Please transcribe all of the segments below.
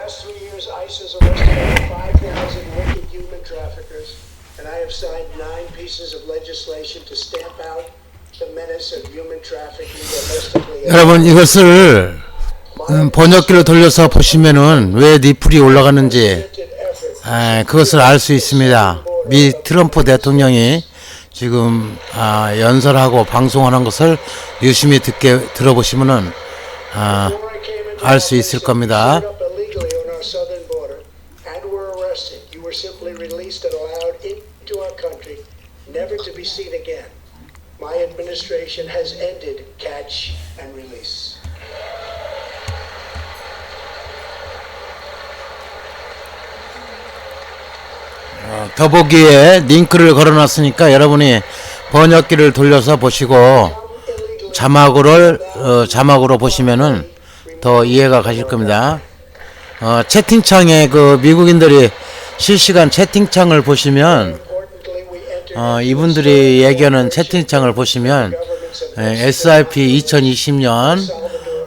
last 3 years, ICE has arrested over 5,000 wicked human traffickers, and I have signed 9 pieces of legislation to stamp out the menace of human trafficking domestically. 여러분 이것을 번역기로 돌려서 보시면은 왜 리플이 올라가는지 그것을 알 수 있습니다. 미 트럼프 대통령이 지금 연설하고 방송하는 것을 유심히 들어보시면은 알 수 있을 겁니다. My administration has ended catch and release. 더보기에 링크를 걸어놨으니까 여러분이 번역기를 돌려서 보시고 자막으로 보시면은 더 이해가 가실 겁니다. 채팅창에 그 미국인들이 실시간 채팅창을 보시면 이분들이 얘기하는 채팅창을 보시면 SRP 2020년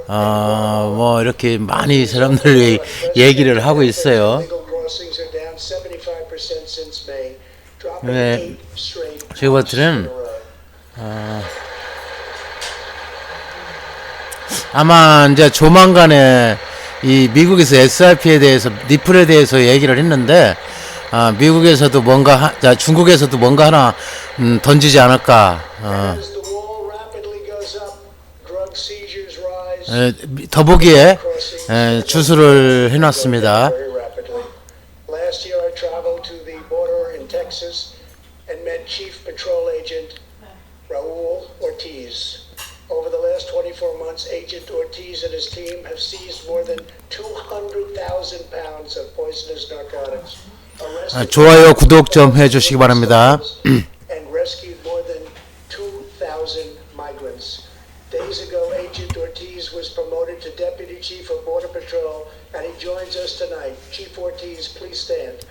뭐 이렇게 많이 사람들이 얘기를 하고 있어요. 네, 제가 볼 때는 아마 이제 조만간에 이 미국에서 SRP에 대해서 리플에 대해서 얘기를 했는데 미국에서도 뭔가 중국에서도 뭔가 하나 던지지 않을까. 더보기에 주소를 해놨습니다. Last year I traveled to the border in Texas and met Chief Patrol Agent Raul Ortiz. Over the last 24 months, Agent Ortiz and his team have seized more than 200,000 pounds of poisonous narcotics. 좋아요, 구독 좀 해주시기 바랍니다. And rescued more than 2,000 migrants. Days ago, Agent Ortiz was promoted to Deputy Chief of Border Patrol, and he joins us tonight. Chief Ortiz, please stand.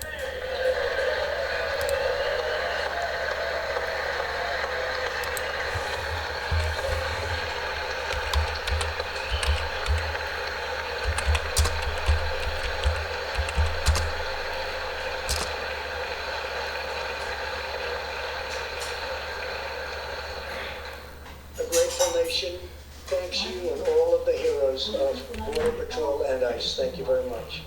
Thanks you and all of the heroes of Border Patrol and ICE. Thank you very much.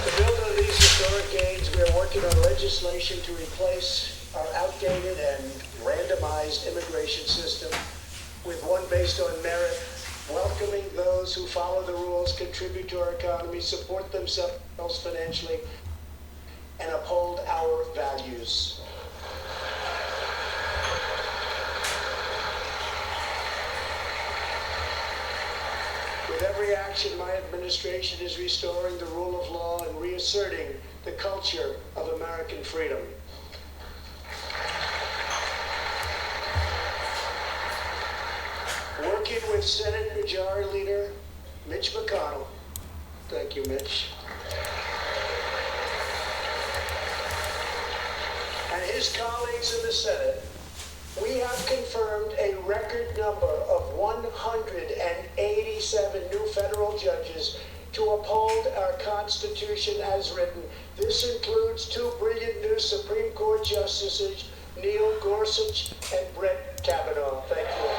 To build on these historic gains, we are working on legislation to replace our outdated and randomized immigration system with one based on merit, welcoming those who follow the rules, contribute to our economy, support themselves financially, and uphold our values. With every action, my administration is restoring the rule of law and reasserting the culture of American freedom. Working with Senate Majority Leader Mitch McConnell, thank you, Mitch, and his colleagues in the Senate, we have confirmed a record number of 187 new federal judges to uphold our Constitution as written. This includes 2 brilliant new Supreme Court justices, Neil Gorsuch and Brett Kavanaugh. Thank you.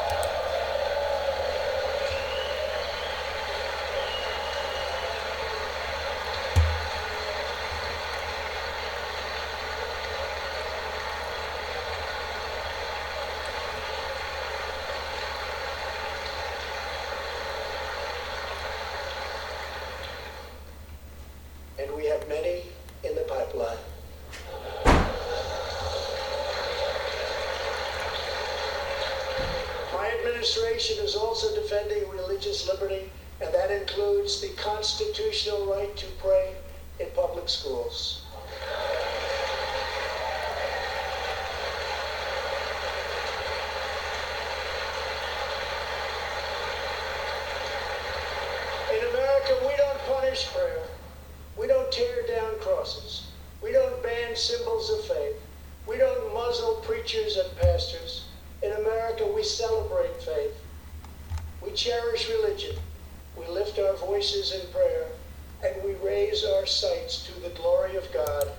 And we have many in the pipeline. My administration is also defending religious liberty, and that includes the constitutional right to pray in public schools. In America, we don't punish prayer. We don't tear down crosses. We don't ban symbols of faith. We don't muzzle preachers and pastors. In America, we celebrate faith. We cherish religion. We and we raise our sights to the glory of God.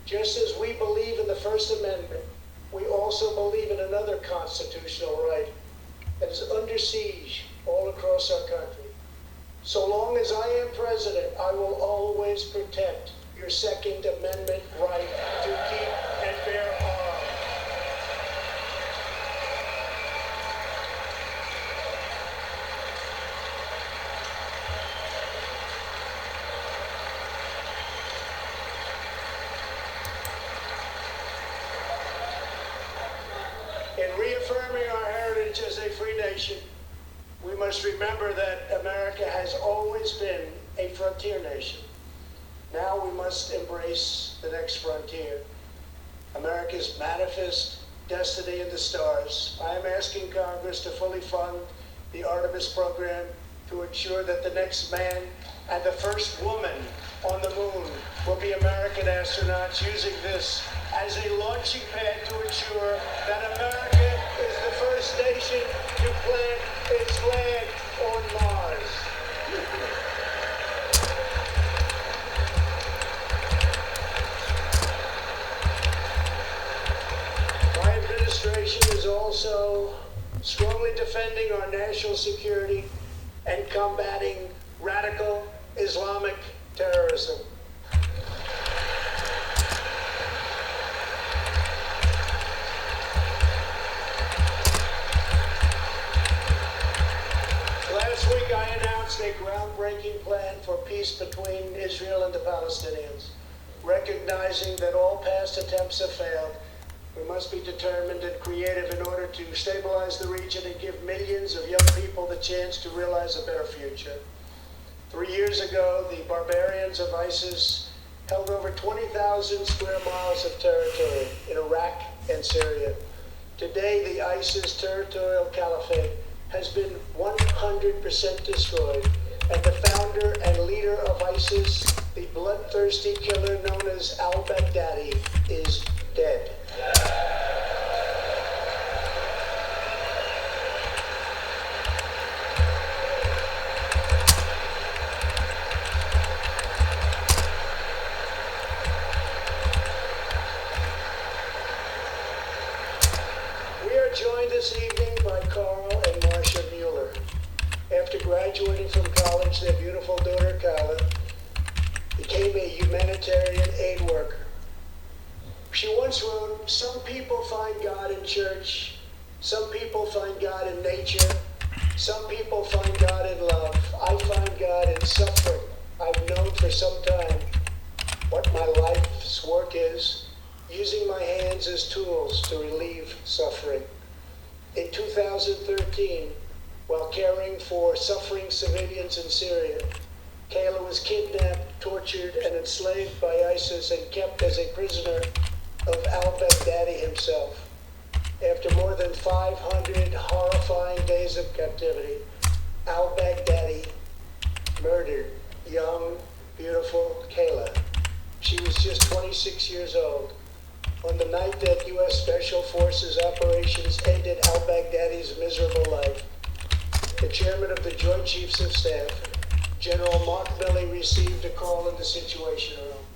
Just as we believe in the First Amendment, we also believe in another constitutional right that is under siege all across our country. So long as I am president, I will always protect your Second Amendment right to keep and bear arms. In reaffirming our heritage as a free nation, we must remember that America has always been a frontier nation. Now we must embrace the next frontier, America's manifest destiny in the stars. I am asking Congress to fully fund the Artemis program to ensure that the next man and the first woman on the moon will be American astronauts, using this as a launching pad to ensure that America is the first nation to plant its flag on Mars. My administration is also strongly defending our national security and combating radical Islamic terrorism. Last week I announced a groundbreaking plan for peace between Israel and the Palestinians. Recognizing that all past attempts have failed, we must be determined and creative in order to stabilize the region and give millions of young people the chance to realize a better future. 3 years ago, the barbarians of ISIS held over 20,000 square miles of territory in Iraq and Syria. Today, the ISIS territorial caliphate has been 100% destroyed, and the founder and leader of ISIS, the bloodthirsty killer known as al-Baghdadi, is dead. We are joined this evening by Carl and Marcia Mueller. After graduating from college, their beautiful daughter, Kyla, became a humanitarian aid worker. She once wrote, "Some people find God in church, some people find God in nature, some people find God in love. I find God in suffering. I've known for some time what my life's work is, using my hands as tools to relieve suffering." In 2013, while caring for suffering civilians in Syria, Kayla was kidnapped, tortured, and enslaved by ISIS and kept as a prisoner of al-Baghdadi himself. After more than 500 horrifying days of captivity, al-Baghdadi murdered young, beautiful Kayla. She was just 26 years old. On the night that U.S. Special Forces operations ended al-Baghdadi's miserable life, the chairman of the Joint Chiefs of Staff, General Mark Milley, received a call in the Situation Room.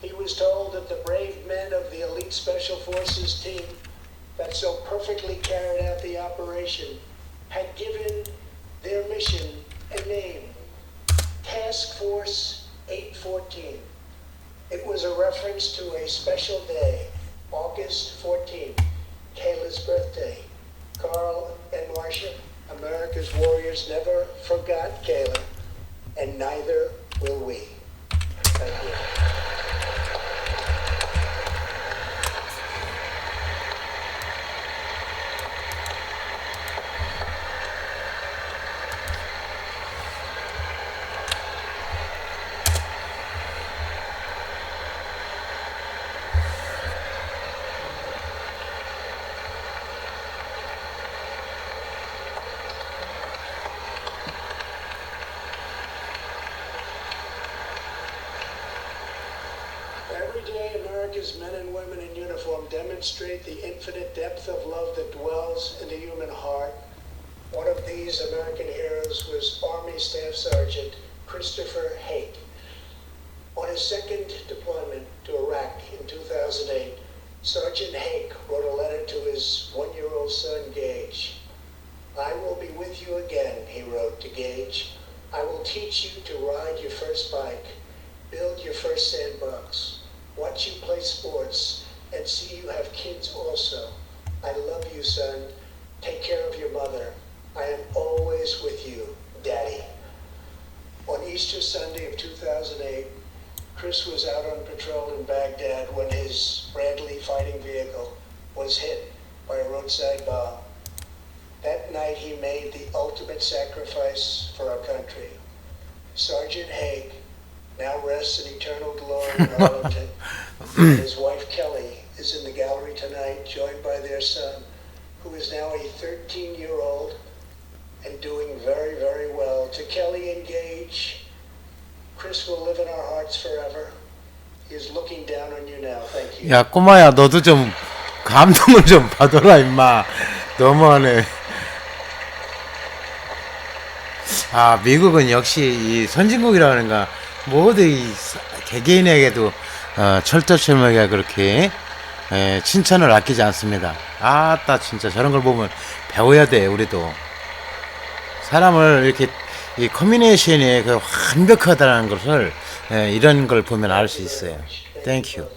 He was told that the brave men of the elite Special Forces team that so perfectly carried out the operation had given their mission a name, Task Force 814. It was a reference to a special day, August 14, Kayla's birthday. Carl and Marcia, America's warriors, never forgot Kayla, and neither will we. Thank you. Every day, America's men and women in uniform demonstrate the infinite depth of love that dwells in the human heart. One of these American heroes was Army Staff Sergeant Christopher Hake. On his second deployment to Iraq in 2008, Sergeant Hake wrote a letter to his one-year-old son, Gage. I will be with you again, he wrote to Gage. I will teach you to ride your first bike, build your first sandbox, watch you play sports, and see you have kids also. I love you, son. Take care of your mother. I am always with you, Daddy. On Easter Sunday of 2008, Chris was out on patrol in Baghdad when his Bradley fighting vehicle was hit by a roadside bomb. That night he made the ultimate sacrifice for our country. Sergeant Hake now rests in eternal glory in Arlington. His wife Kelly is in the gallery tonight, joined by their son, who is now a 13-year-old and doing very, very well. To Kelly and Gage, Chris will live in our hearts forever. He is looking down on you now. Thank you. 야, 꼬마야, 너도 좀 감동을 좀 받아라, 임마. 너무하네. 아, 미국은 역시 이 선진국이라는가 모두 이 개개인에게도 철저철저하게 그렇게 칭찬을 아끼지 않습니다. 아따 진짜 저런 걸 보면 배워야 돼. 우리도 사람을 이렇게 이 커뮤니케이션이 그 완벽하다는 것을 이런 걸 보면 알 수 있어요. Thank you.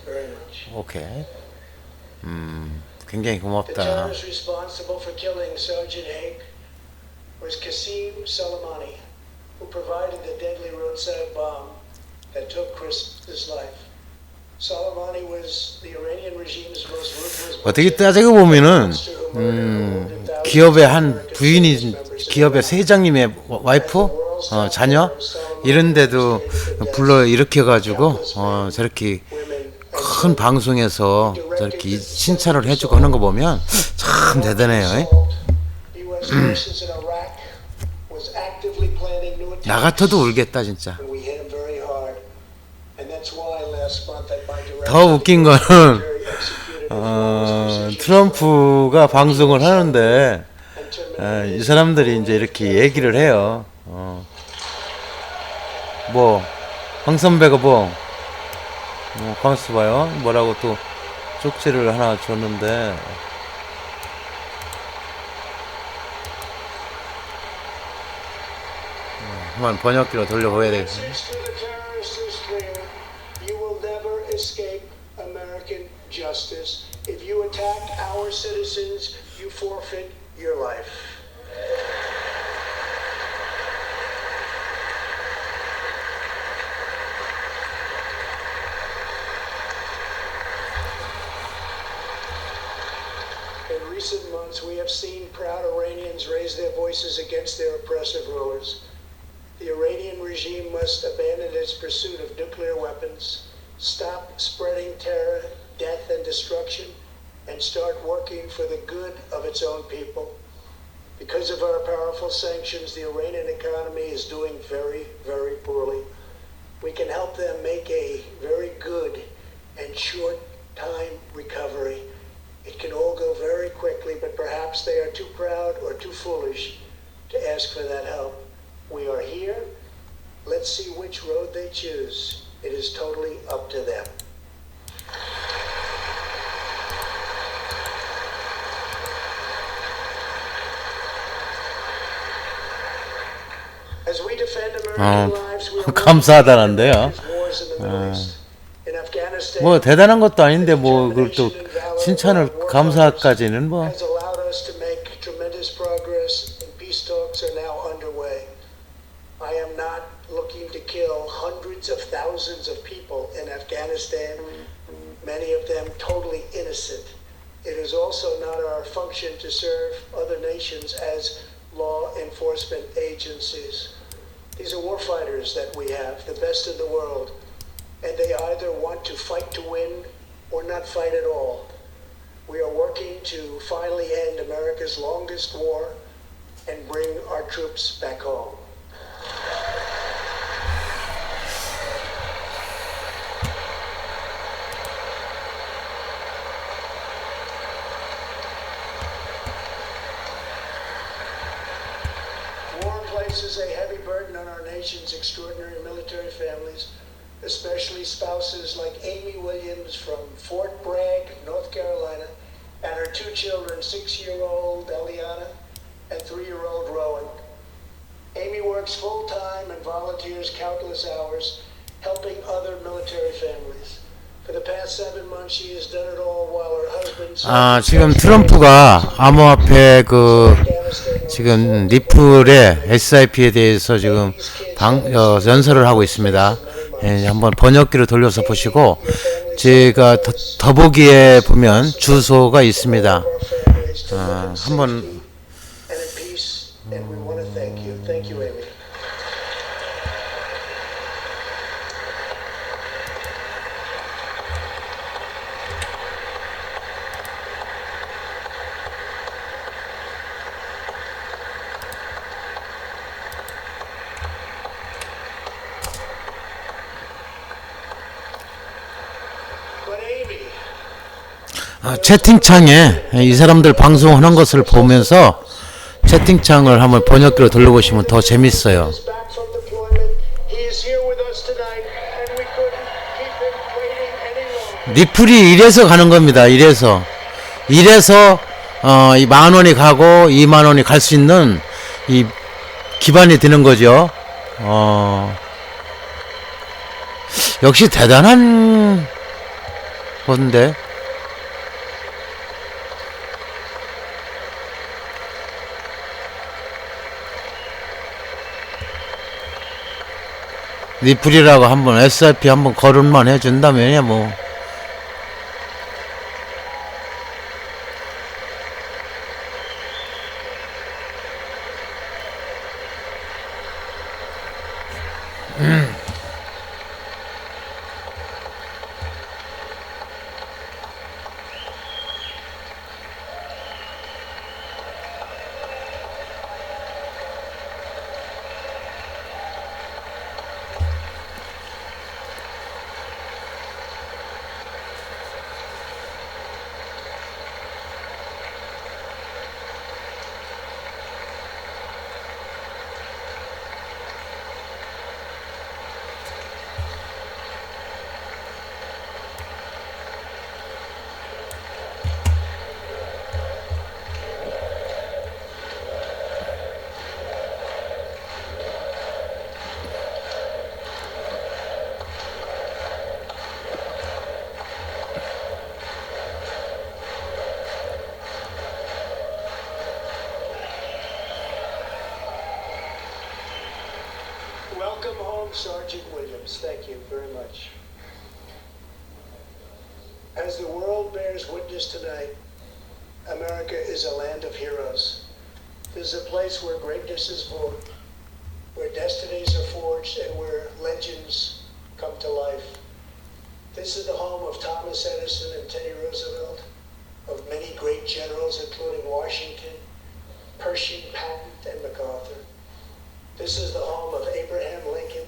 오케이. 굉장히 The 고맙다. terrorist responsible for killing Sergeant Hake was Qasim Soleimani, who provided the deadly roadside bomb that took Chris's life. Soleimani was the Iranian regime's most ruthless. 어떻게 따지고 보면은 기업의 한 부인이 기업의 세장님의 와이프, 자녀 이런데도 불러 일으켜가지고 저렇게 큰 방송에서 저렇게 칭찬을 해주고 하는 거 보면 참 대단해요. 나 같아도 울겠다 진짜. 더 웃긴 거는 트럼프가 방송을 하는데 이 사람들이 이제 이렇게 얘기를 해요. 뭐 황 선배가 가만있어 봐요. 뭐라고 또 쪽지를 하나 줬는데 한번 번역기로 돌려보야 되겠네. Justice. If you attack our citizens, you forfeit your life. In recent months, we have seen proud Iranians raise their voices against their oppressive rulers. The Iranian regime must abandon its pursuit of nuclear weapons, stop spreading terror, death and destruction, and start working for the good of its own people. Because of our powerful sanctions, the Iranian economy is doing very, very poorly. We can help them make a very good and short time recovery. It can all go very quickly, but perhaps they are too proud or too foolish to ask for that help. We are here. Let's see which road they choose. It is totally up to them. As we defend American lives, we are 감사하다는데요. wars in the Middle East. In Afghanistan, 뭐 대단한 것도 아닌데 뭐 그걸 또 칭찬을 감사까지는 뭐 has allowed us to make tremendous progress, and peace talks are now underway. I am not looking to kill hundreds of thousands of people in Afghanistan, many of them totally innocent. It is also not our function to serve other nations as law enforcement agencies. These are war fighters that we have, the best in the world, and they either want to fight to win or not fight at all. We are working to finally end America's longest war and bring our troops back home. War places a heavy burden on on our nation's extraordinary military families, especially spouses like Amy Williams from Fort Bragg, North Carolina, and her two children, 6-year-old Eliana and 3-year-old Rowan. Amy works full-time and volunteers countless hours helping other military families. For the past 7 months, she has done it all while her husband... 지금 트럼프가 암호화폐 지금 리플의 SIP에 대해서 지금 연설을 하고 있습니다. 한번 번역기로 돌려서 보시고, 제가 더보기에 보면 주소가 있습니다. 한번 채팅창에 이 사람들 방송하는 것을 보면서 채팅창을 한번 번역기로 돌려보시면 더 재밌어요. 리플이 이래서 가는 겁니다. 이래서 이 10,000원이 가고 20,000원이 갈 수 있는 이 기반이 되는 거죠. 역시 대단한 건데. 리플이라고 한번 SIP 한번 거론만 해준다면야 뭐. Welcome home, Sergeant Williams. Thank you very much. As the world bears witness tonight, America is a land of heroes. This is a place where greatness is born, where destinies are forged, and where legends come to life. This is the home of Thomas Edison and Teddy Roosevelt, of many great generals, including Washington, Pershing, Patton, and MacArthur. This is the home of Abraham Lincoln,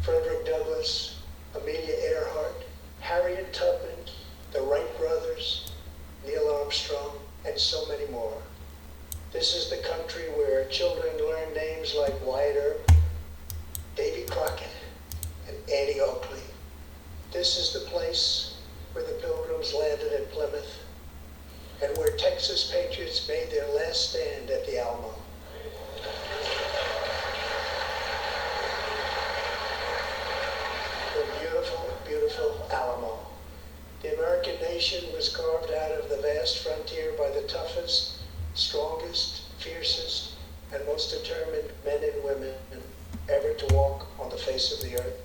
Frederick Douglass, Amelia Earhart, Harriet Tubman, the Wright brothers, Neil Armstrong, and so many more. This is the country where children learn names like Wyatt Earp, Davy Crockett, and Annie Oakley. This is the place where the Pilgrims landed at Plymouth, and where Texas Patriots made their last stand at the Alamo. Beautiful Alamo. The American nation was carved out of the vast frontier by the toughest, strongest, fiercest, and most determined men and women ever to walk on the face of the earth.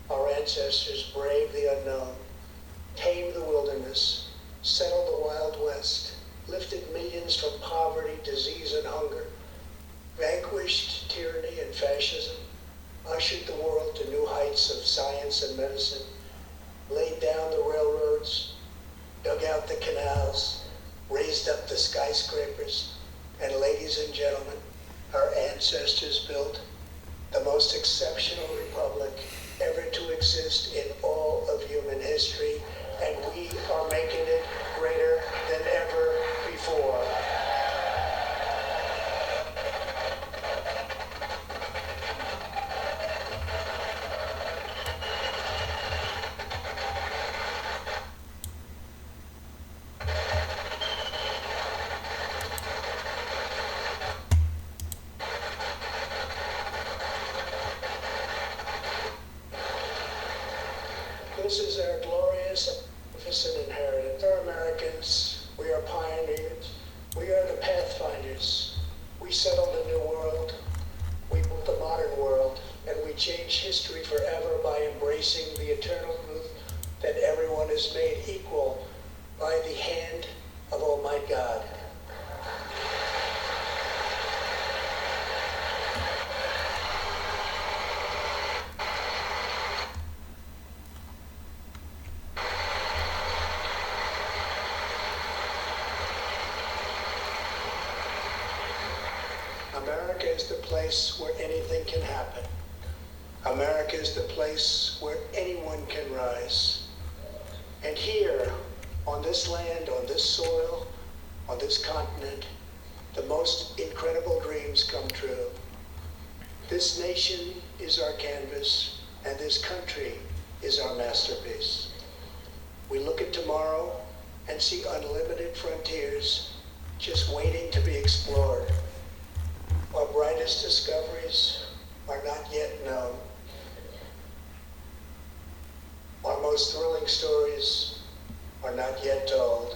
Our ancestors braved the unknown, tamed the wilderness, settled the Wild West, lifted millions from poverty, disease, and hunger, vanquished tyranny and fascism, ushered the world to new heights of science and medicine, laid down the railroads, dug out the canals, raised up the skyscrapers, and ladies and gentlemen, our ancestors built the most exceptional republic ever to exist in all of human history, and we are making it greater than ever before. This is our glorious, magnificent inheritance. We are Americans. We are pioneers. We are the pathfinders. We settled a new world. We built a modern world. And we change history forever by embracing the eternal truth that everyone is made equal by the hand of Almighty God. America is the place where anything can happen. America is the place where anyone can rise. And here, on this land, on this soil, on this continent, the most incredible dreams come true. This nation is our canvas, and this country is our masterpiece. We look at tomorrow and see unlimited frontiers just waiting to be explored. Our brightest discoveries are not yet known. Our most thrilling stories are not yet told.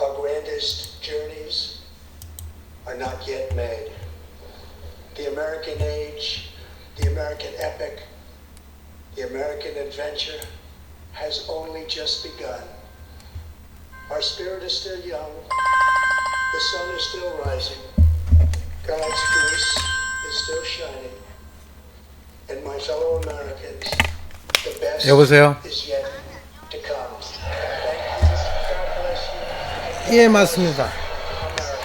Our grandest journeys are not yet made. The American age, the American epic, the American adventure has only just begun. Our spirit is still young. The sun is still rising. God's grace is still shining. And my fellow Americans, the best 여보세요? is yet to come. Thank you. God bless you. 예, 맞습니다. America.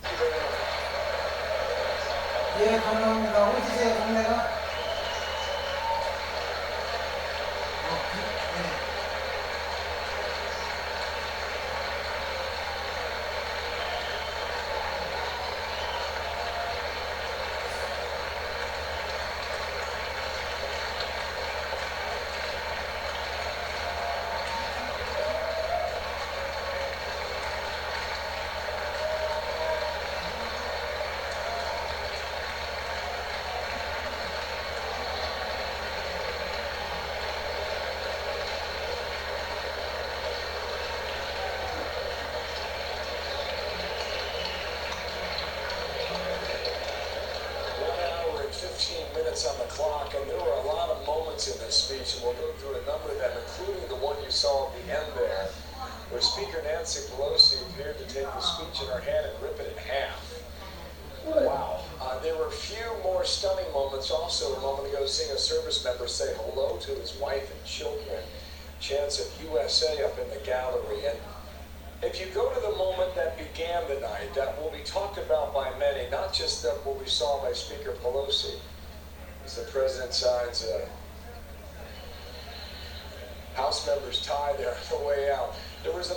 Thank you very much. 예, 감사합니다. 어디세요, 동네가? On the clock, and there were a lot of moments in this speech, and we'll go through a number of them, including the one you saw at the end there, where Speaker Nancy Pelosi appeared to take the speech in her hand and rip it in half. Wow. There were a few more stunning moments also a moment ago, seeing a service member say hello to his wife and children, chants of USA up in the gallery. And if you go to the moment that began the night, that will be talked about by many, not just what we saw by Speaker Pelosi, as the president signs House member's tie there on the way out. There was a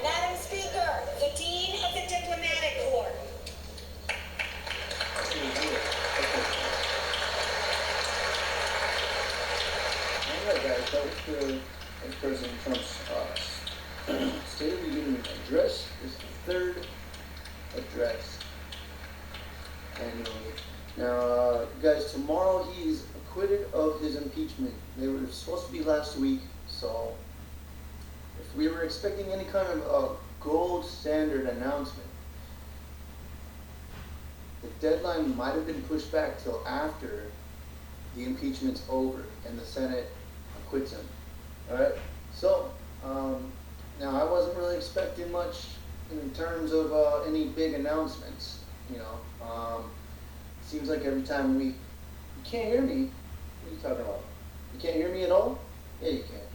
Madam Speaker, the Dean of the Diplomatic Corps. All right, guys, that was President Trump's State of the Union address. This is the third address annually. Now, guys, tomorrow he's acquitted of his impeachment. They were supposed to be last week, so if we were expecting any kind of gold standard announcement, the deadline might have been pushed back till after the impeachment's over and the Senate acquits him. Alright, so now I wasn't really expecting much in terms of any big announcements. You know, seems like every time you can't hear me. What are you talking about? You can't hear me at all? Yeah, you can.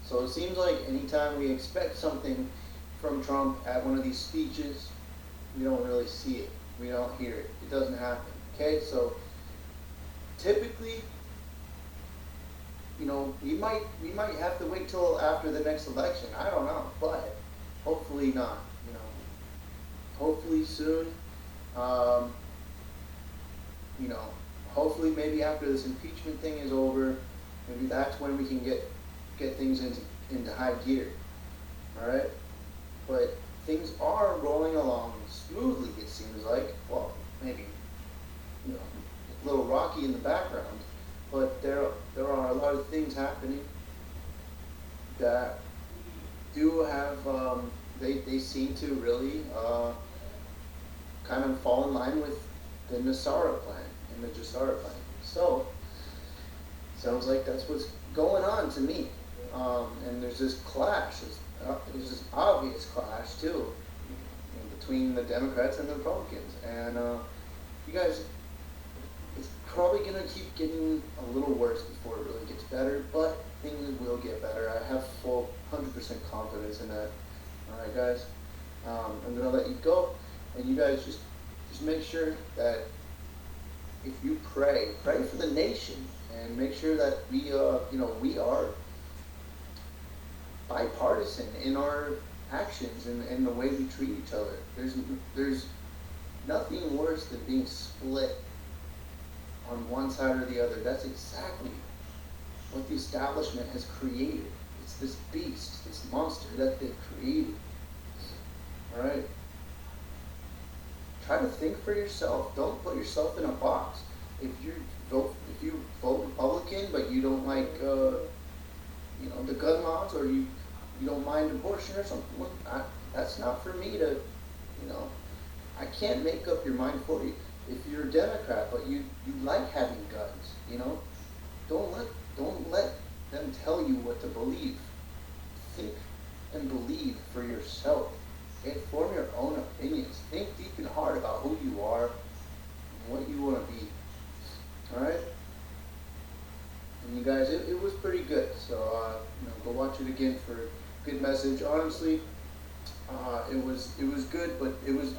So it seems like anytime we expect something from Trump at one of these speeches, we don't really see it. We don't hear it. It doesn't happen. Okay, so typically, you know, we might have to wait till after the next election. I don't know, but hopefully not. You know, hopefully soon. You know, hopefully maybe after this impeachment thing is over, maybe that's when we can get things into high gear. All right, but things are rolling along smoothly. It seems like. Well, maybe seem to really kind of fall in line with the NESARA plan and the GESARA plan. So, sounds like that's what's going on to me. And there's this clash, there's this obvious clash too, between the Democrats and the Republicans. And you guys, it's probably going to keep getting a little worse before it really gets better, but things will get better. I have full 100% confidence in that. Alright guys, I'm going to let you go, and you guys just make sure that if you pray for the nation, and make sure that we are bipartisan in our actions and the way we treat each other. There's nothing worse than being split on one side or the other. That's exactly what the establishment has created. It's this beast, this monster that they've created. Alright? Try to think for yourself. Don't put yourself in a box. If you vote Republican, but you don't like the gun laws, or you don't mind abortion or something, that's not for me to, I can't make up your mind for you. If you're a Democrat, but you like having guns, don't let them tell you what to believe. Think and believe for yourself. And form your own opinions. Think deep and hard about who you are and what you want to be. Alright? And you guys, it was pretty good. So, go watch it again for a good message. Honestly, it was good, but it was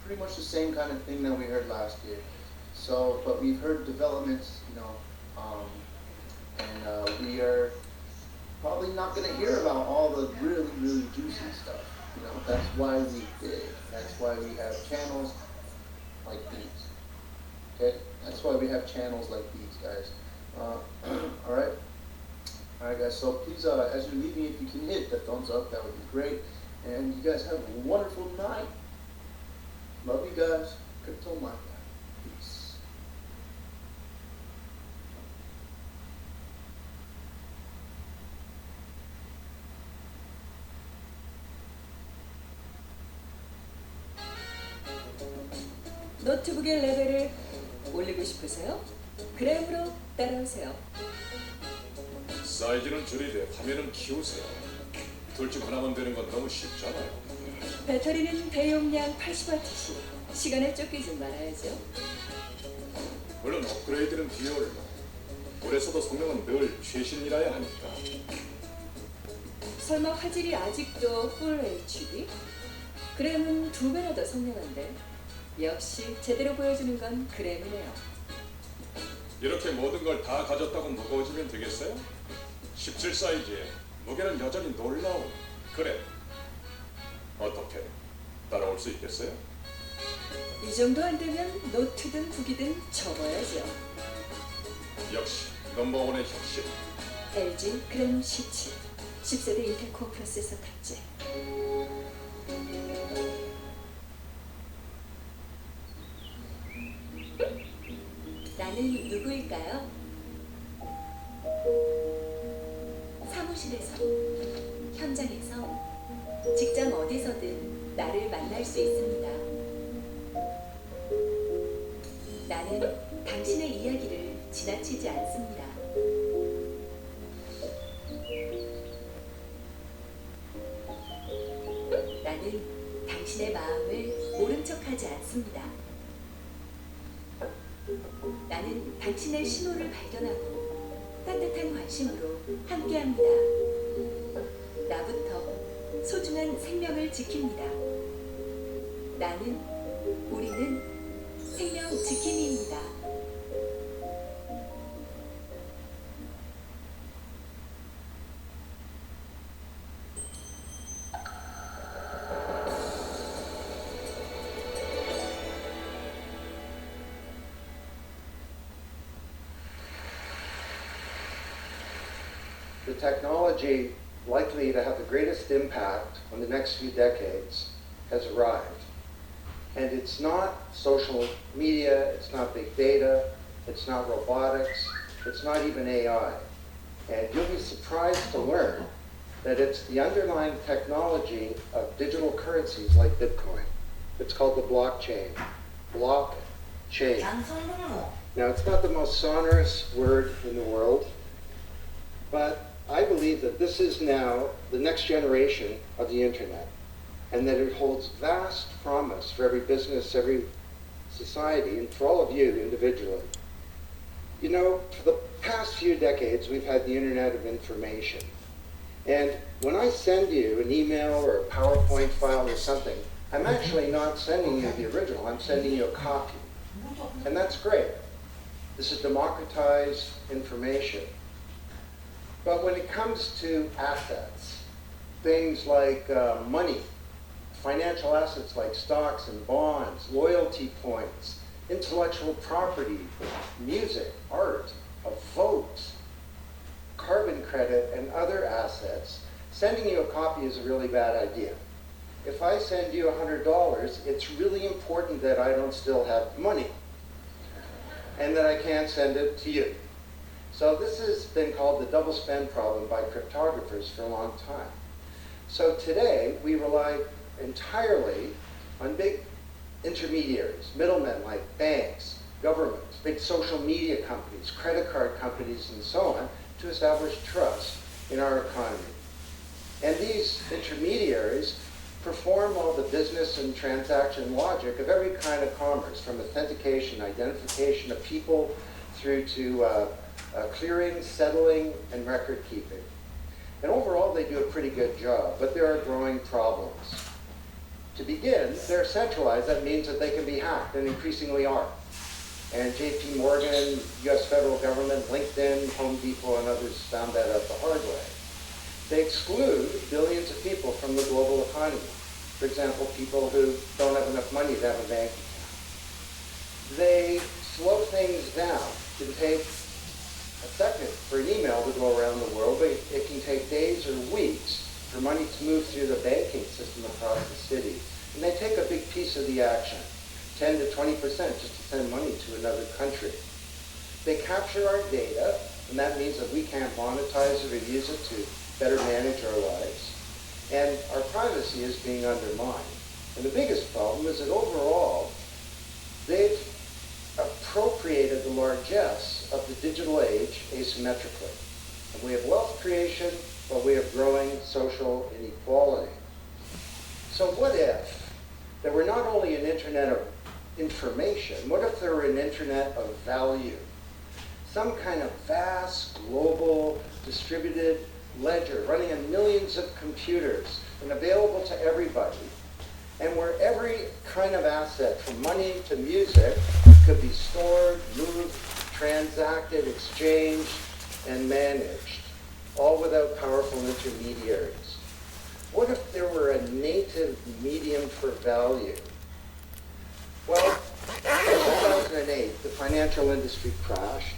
pretty much the same kind of thing that we heard last year. So, but we've heard developments, and we are probably not going to hear about all the really, really juicy stuff. That's why we did. That's why we have channels like these. Okay? That's why we have channels like these, guys. Alright? Alright, guys. So please, as you're leaving, if you can hit the thumbs up, that would be great. And you guys have a wonderful night. Love you guys. Crypto Mafia. Peace. 노트북의 레벨을 올리고 싶으세요? 그램으로 따라오세요. 사이즈는 줄이되 화면은 키우세요. 둘 중 하나만 되는 건 너무 쉽잖아요. 배터리는 대용량 80W씩. 시간에 쫓기지 말아야죠. 물론 업그레이드는 비효율로. 그래서도 성능은 늘 최신이라야 하니까. 설마 화질이 아직도 Full HD? 그램은 2배나 더 선명한데. 역시 제대로 보여주는 건 그램이네요. 이렇게 모든 걸 다 가졌다고 무거워지면 되겠어요? 17 사이즈에 무게는 여전히 놀라운 그램. 어떻게 따라올 수 있겠어요? 이 정도 안 되면 노트든 북이든 접어야죠. 역시 넘버원의 혁신. LG 그램 17 10세대 인텔 코어 프로세서 탑재. 나는 누구일까요? 사무실에서, 현장에서, 직장 어디서든 나를 만날 수 있습니다. 나는 당신의 이야기를 지나치지 않습니다. 나는 당신의 마음을 모른 척하지 않습니다. 나는 당신의 신호를 발견하고 따뜻한 관심으로 함께합니다. 나부터 소중한 생명을 지킵니다. 나는, 우리는 생명 지킴이입니다. The technology likely to have the greatest impact on the next few decades has arrived. And it's not social media, it's not big data, it's not robotics, it's not even AI. And you'll be surprised to learn that it's the underlying technology of digital currencies like Bitcoin. It's called the blockchain. Blockchain. Now, it's not the most sonorous word in the world, but I believe that this is now the next generation of the internet, and that it holds vast promise for every business, every society, and for all of you individually. You know, for the past few decades, we've had the internet of information. And when I send you an email or a PowerPoint file or something, I'm actually not sending you the original, I'm sending you a copy. And that's great. This is democratized information. But when it comes to assets, things like money, financial assets like stocks and bonds, loyalty points, intellectual property, music, art, a vote, carbon credit, and other assets, sending you a copy is a really bad idea. If I send you $100, it's really important that I don't still have money and that I can't send it to you. So this has been called the double spend problem by cryptographers for a long time. So today we rely entirely on big intermediaries, middlemen like banks, governments, big social media companies, credit card companies, and so on, to establish trust in our economy. And these intermediaries perform all the business and transaction logic of every kind of commerce, from authentication, identification of people, through to clearing, settling, and record keeping. And overall, they do a pretty good job, but there are growing problems. To begin, they're centralized. That means that they can be hacked, and increasingly are. And JP Morgan, US federal government, LinkedIn, Home Depot, and others found that out the hard way. They exclude billions of people from the global economy. For example, people who don't have enough money to have a bank account. They slow things down. It can take a second for an email to go around the world, but it can take days or weeks for money to move through the banking system across the city. And they take a big piece of the action, 10 to 20% just to send money to another country. They capture our data, and that means that we can't monetize it or use it to better manage our lives. And our privacy is being undermined. And the biggest problem is that overall, they've appropriated the largesse of the digital age asymmetrically. And we have wealth creation, but we have growing social inequality. So what if there were not only an internet of information, what if there were an internet of value? Some kind of vast, global, distributed ledger running on millions of computers and available to everybody, and where every kind of asset, from money to music, could be stored, moved, transacted, exchanged, and managed, all without powerful intermediaries. What if there were a native medium for value? Well, in 2008, the financial industry crashed,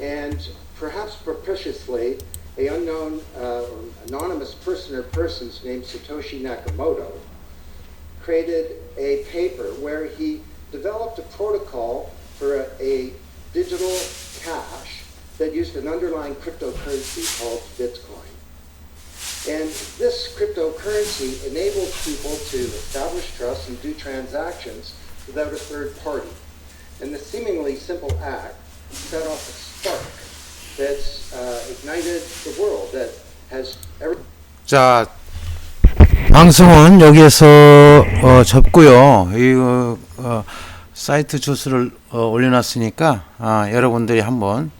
and perhaps propitiously, an unknown anonymous person or persons named Satoshi Nakamoto created a paper where he developed a protocol for a digital cash that used an underlying cryptocurrency called Bitcoin. And this cryptocurrency enabled people to establish trust and do transactions without a third party. And the seemingly simple act set off a spark that's ignited the world, that has ever... 자, 방송은 여기에서 접고요. 이 사이트 주소를 올려놨으니까 여러분들이 한번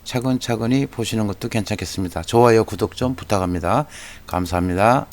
차근차근히 보시는 것도 괜찮겠습니다. 좋아요, 구독 좀 부탁합니다. 감사합니다.